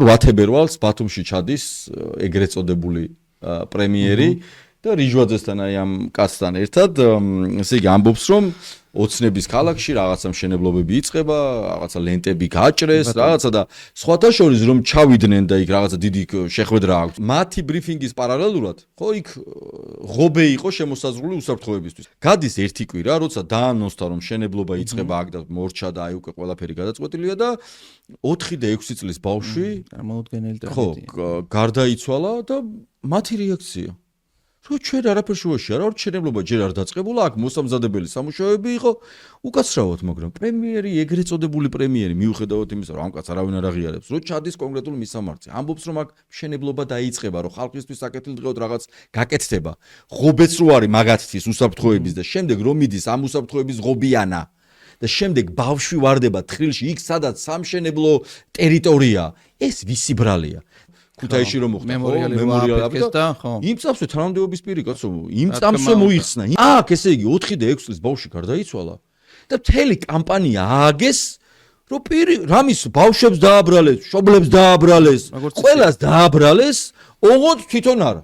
8 თებერვალს ბათუმში ჩადის ეგრეთ წოდებული პრემიერი და რიჟვაძესთან აი ამ კაცთან ერთად ესე იგი ამბობს რომ ოცნების ქალაქში რაღაცა მშენებლობები იწყება, რაღაცა ლენტები გააჭრეს, რაღაცა და სხვათა შორის რომ ჩავიდნენ და იქ რაღაცა დიდი შეხვედრა აქვს. მათი ბრიფინგის პარალელურად, ხო იქ ღობე იყო შემოსაზღვრული უსაფრთხოებისთვის. გადის ერთი კვირა, როცა დაანონსდა რომ მშენებლობა იწყება აქ და მორჩა და აი უკვე ყველაფერი გადაწყვეტილია და 4 და 6 წლის ბავშვი წარმოუდგენელი ხო, გარდაიცვალა და მათი რეაქცია რო ჩვენ არაფერში ვაში არა ვარ მშენებლობა ჯერ არ დაწყებულა აქ მოსამზადებელი სამუშაოები იყო უკაცრავად მაგრამ პრემიერი ეგრეთ წოდებული პრემიერი მიუხედავად იმისა რომ ამ კაცს არავინ არ აღიარებს რო ჩადის კონკრეტულ მისამართზე ამბობს რომ აქ მშენებლობა დაიწყება რომ ხალხისთვის საკეთილდღეოდ რაღაც გაკეთდება ღობეც რო არის მაგათთვის უსაფრთხოების და შემდეგ რომ მიდის ამ უსაფრთხოების ღობიანა და შემდეგ ბავშვი ვარდება თხრილში იქ სადაც სამშენებლო ტერიტორია ეს ვისი ბრალია ქუთაისში რომ მოხდა მემორიალი და იმ წამსვე თანამდებობის პირი კაცო იმ წამსვე მოიხსნა აქ ესე იგი 4 და 6 წლის ბავშვი გარდაიცვალა და მთელი კამპანია ააგეს რომ პირი რამის ბავშვებს დააბრალეს, შობლებს დააბრალეს, ყველას დააბრალეს, ოღონდ თვითონ არა